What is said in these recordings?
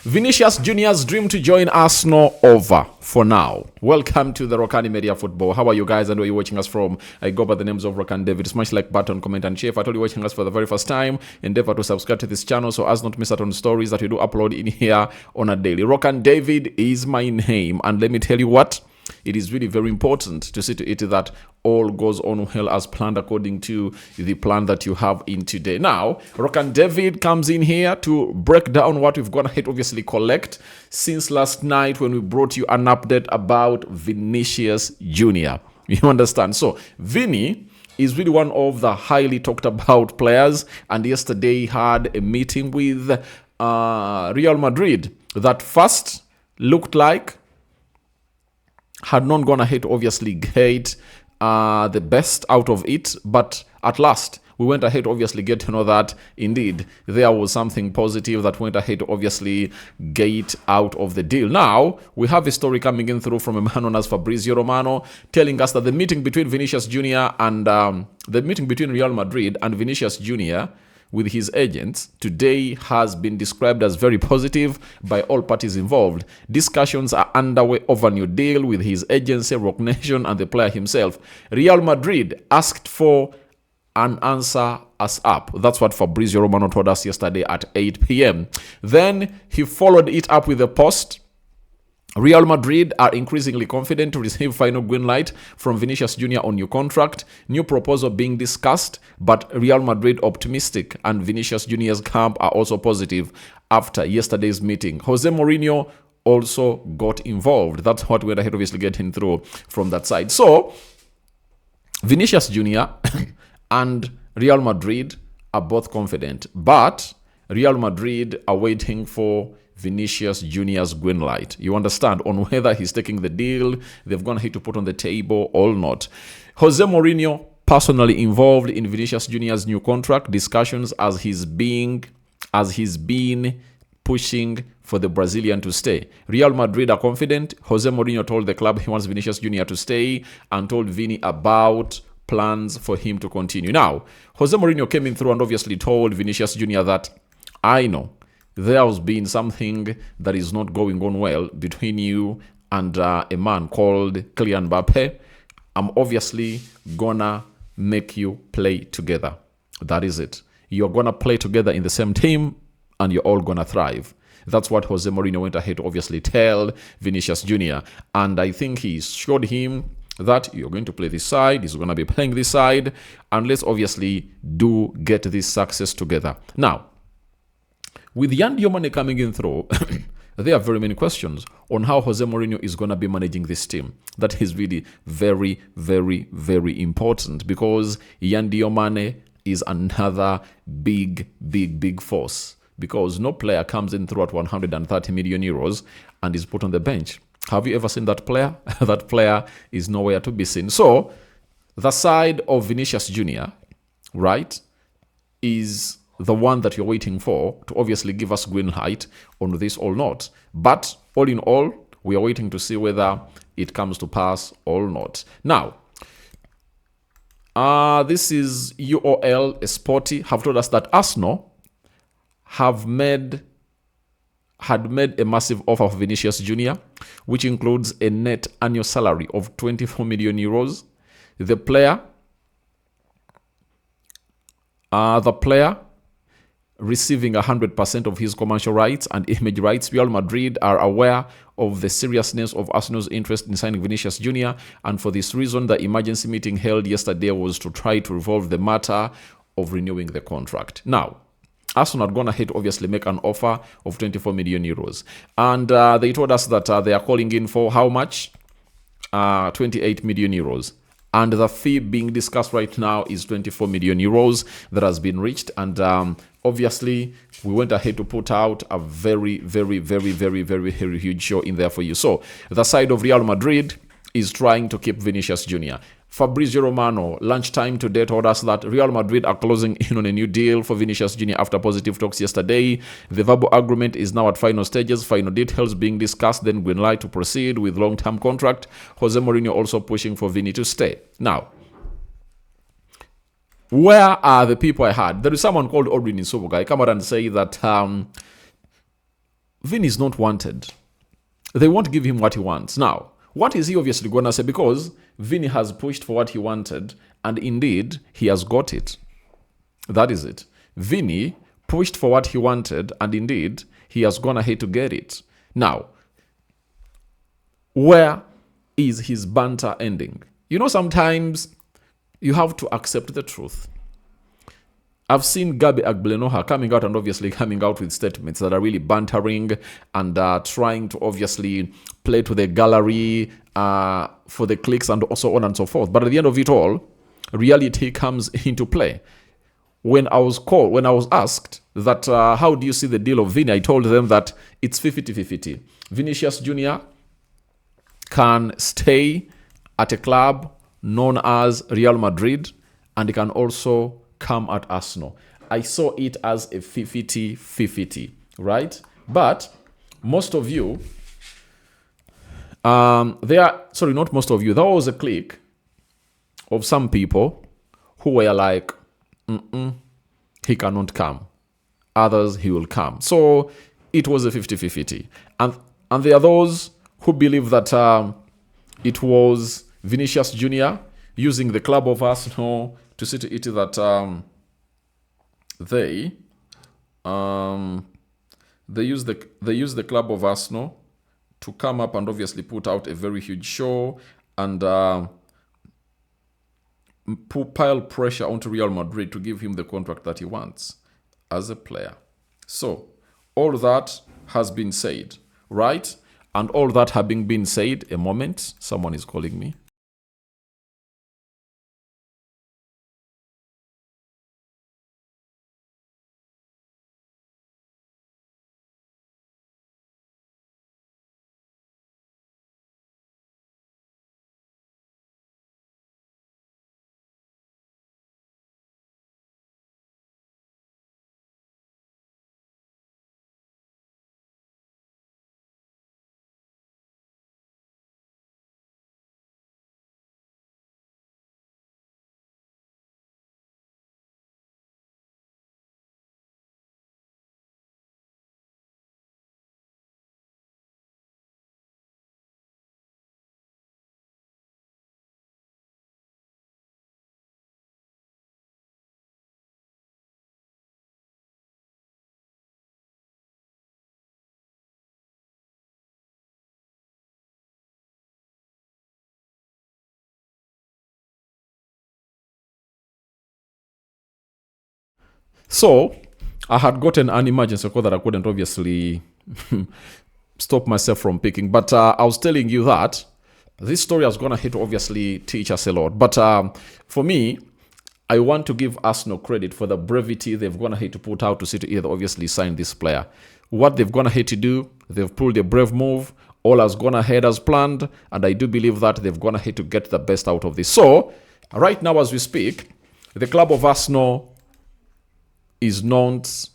Vinicius Junior's dream to join Arsenal over for now. Welcome to the Rokani Media Football. How are you guys and where are you watching us from? I go by the names of Rokani David. Smash like button, comment and share. If I told you watching us for the very first time, endeavor to subscribe to this channel so as not to miss out on stories that we do upload in here on a daily. Rokani David is my name, and let me tell you what, it is really very important to see to it that all goes on well as planned according to the plan that you have in today. Now, Rokani David comes in here to break down what we've gone ahead obviously collect since last night when we brought you an update about Vinicius Junior. You understand? So, Vini is really one of the highly talked about players, and yesterday had a meeting with Real Madrid that first looked like had not gone ahead to obviously get the best out of it, but at last we went ahead to obviously get to know that indeed there was something positive that went ahead to obviously get out of the deal. Now we have a story coming in through from a man known as Fabrizio Romano telling us that the meeting between Vinicius Junior and the meeting between Real Madrid and Vinicius Junior with his agents today has been described as very positive by all parties involved. Discussions are underway over a new deal with his agency, Rock Nation, and the player himself. Real Madrid asked for an answer ASAP. That's what Fabrizio Romano told us yesterday at 8 p.m. Then he followed it up with a post. Real Madrid are increasingly confident to receive final green light from Vinicius Junior on new contract. New proposal being discussed, but Real Madrid optimistic and Vinicius Junior's camp are also positive after yesterday's meeting. Jose Mourinho also got involved. That's what we're ahead obviously getting through from that side. So, Vinicius Junior and Real Madrid are both confident, but Real Madrid are waiting for Vinicius Junior's green light. You understand on whether he's taking the deal they've gone ahead to put on the table or not. Jose Mourinho personally involved in Vinicius Junior's new contract discussions as he's been pushing for the Brazilian to stay. Real Madrid are confident. Jose Mourinho told the club he wants Vinicius Junior to stay and told Vini about plans for him to continue. Now, Jose Mourinho came in through and obviously told Vinicius Junior that I know there has been something that is not going on well between you and a man called Kylian Mbappe. I'm obviously gonna make you play together. That is it. You're gonna play together in the same team and you're all gonna thrive. That's what Jose Mourinho went ahead to obviously tell Vinicius Junior. And I think he showed him that you're going to play this side, he's going to be playing this side, and let's obviously do get this success together. Now, with Diomande coming in through, there are very many questions on how Jose Mourinho is going to be managing this team. That is really very, very, very important because Diomande is another big force because no player comes in through at 130 million euros and is put on the bench. Have you ever seen that player? That player is nowhere to be seen. So, the side of Vinicius Junior, right, is the one that you're waiting for to obviously give us green light on this or not. But all in all, we are waiting to see whether it comes to pass or not. Now, this is UOL Sporty have told us that Arsenal had made a massive offer for Vinicius Junior, which includes a net annual salary of 24 million euros. The player receiving 100% of his commercial rights and image rights. Real Madrid are aware of the seriousness of Arsenal's interest in signing Vinicius Junior, and for this reason, the emergency meeting held yesterday was to try to resolve the matter of renewing the contract. Now, Arsenal had gone ahead to obviously make an offer of 24 million euros. And they told us that they are calling in for how much? 28 million euros. And the fee being discussed right now is 24 million euros that has been reached. And obviously, we went ahead to put out a very huge show in there for you. So, the side of Real Madrid is trying to keep Vinicius Junior. Fabrizio Romano, lunchtime today, told us that Real Madrid are closing in on a new deal for Vinicius Junior after positive talks yesterday. The verbal agreement is now at final stages, final details being discussed, then green light to proceed with long-term contract. Jose Mourinho also pushing for Vini to stay. Now, where are the people I had? There is someone called Odrin Isubuga. I come out and say that Vini is not wanted. They won't give him what he wants. Now, what is he obviously going to say? Because Vini has pushed for what he wanted, and indeed, he has got it. That is it. Vini pushed for what he wanted, and indeed, he has gone ahead to get it. Now, where is his banter ending? You know, sometimes you have to accept the truth. I've seen Gabi Agblenoha coming out and obviously coming out with statements that are really bantering and trying to obviously play to the gallery for the clicks and so on and so forth. But at the end of it all, reality comes into play. When I was asked that how do you see the deal of Vini, I told them that it's 50-50. Vinicius Jr. can stay at a club known as Real Madrid, and he can also come at Arsenal. I saw it as a 50-50, right? But most of you, not most of you, there was a clique of some people who were like, he cannot come. Others, he will come. So it was a 50-50. And there are those who believe that it was Vinicius Jr. using the club of Arsenal to see to it that they use the club of Arsenal to come up and obviously put out a very huge show and pile pressure onto Real Madrid to give him the contract that he wants as a player. So all that has been said, right? And all that having been said, a moment, someone is calling me. So I had gotten an emergency call that I couldn't obviously stop myself from picking. But I was telling you that this story is going to hit obviously teach us a lot. But for me, I want to give Arsenal credit for the brevity they've gone ahead to put out to see to either obviously sign this player. What they've gone ahead to do, they've pulled a brave move. All has gone ahead as planned. And I do believe that they've gone ahead to get the best out of this. So right now as we speak, the club of Arsenal is not,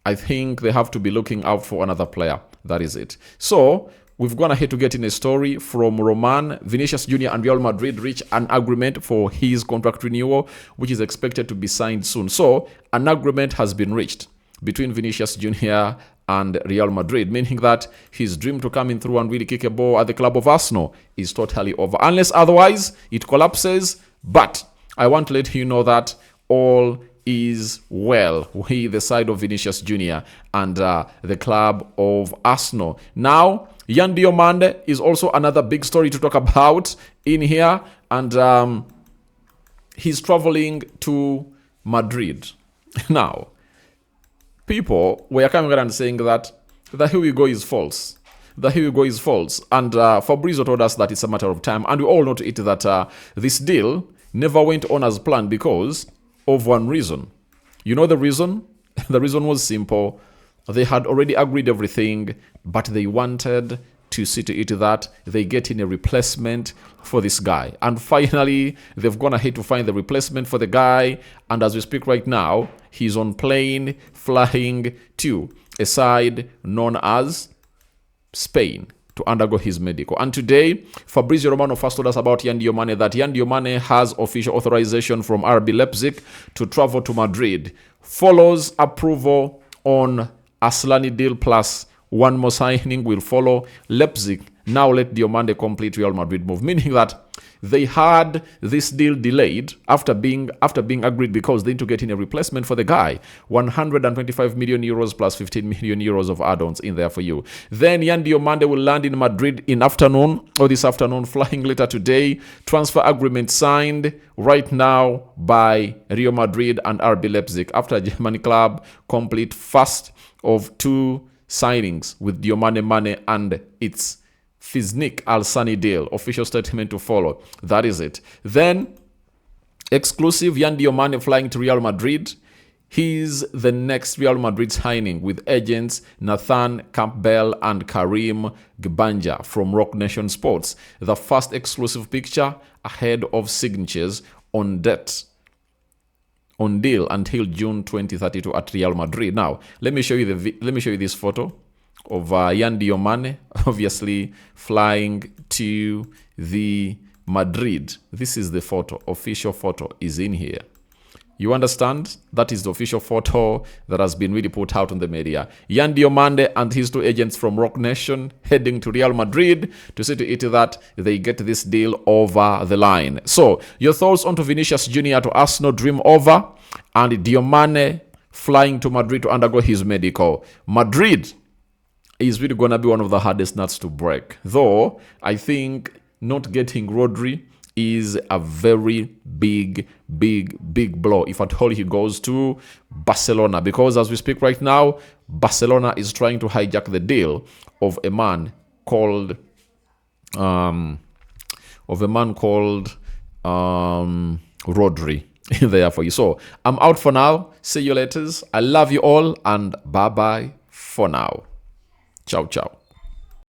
I think they have to be looking out for another player. That is it. So we've gone ahead to get in a story from Roman. Vinicius Jr. and Real Madrid reach an agreement for his contract renewal, which is expected to be signed soon. So an agreement has been reached between Vinicius Jr. and Real Madrid, meaning that his dream to come in through and really kick a ball at the club of Arsenal is totally over. Unless otherwise, it collapses. But I want to let you know that all is well with the side of Vinicius Jr. and the club of Arsenal. Now, Diomande is also another big story to talk about in here, and he's traveling to Madrid. Now, people were coming around saying that the here we go is false. The here we go is false. And Fabrizio told us that it's a matter of time. And we all know to it that this deal never went on as planned because of one reason. You know the reason? The reason was simple. They had already agreed everything, but they wanted to see to it that they get in a replacement for this guy. And finally, they've gone ahead to find the replacement for the guy. And as we speak right now, he's on plane flying to a side known as Spain to undergo his medical. And today, Fabrizio Romano first told us about Diomande that Diomande has official authorization from RB Leipzig to travel to Madrid. Follows approval on Aslani deal plus One more signing will follow. Leipzig now let Diomande complete Real Madrid move, meaning that they had this deal delayed after being agreed because they need to get in a replacement for the guy. 125 million euros plus 15 million euros of add-ons in there for you. Then Yan Diomande will land in Madrid this afternoon, flying later today. Transfer agreement signed right now by Real Madrid and RB Leipzig after German club complete first of two signings with Diomande Mane and its Fiznik Al-Sani deal. Official statement to follow. That is it. Then, exclusive, Yan Diomande flying to Real Madrid. He's the next Real Madrid signing with agents Nathan Campbell and Karim Gbanja from Rock Nation Sports. The first exclusive picture ahead of signatures on deal until June 2032 at Real Madrid. Now, let me show you this photo of Yan Diomande, obviously flying to the Madrid. This is the photo. Official photo is in here. You understand? That is the official photo that has been really put out on the media. Yan Diomande and his two agents from Rock Nation heading to Real Madrid to see to it that they get this deal over the line. So, your thoughts onto Vinicius Jr. to Arsenal dream over, and Diomande flying to Madrid to undergo his medical. Madrid is really going to be one of the hardest nuts to break. Though, I think not getting Rodri is a very big blow if at all he goes to Barcelona. Because as we speak right now, Barcelona is trying to hijack the deal of a man called Rodri there for you. So, I'm out for now. See you later. I love you all, and bye-bye for now. Ciao, ciao.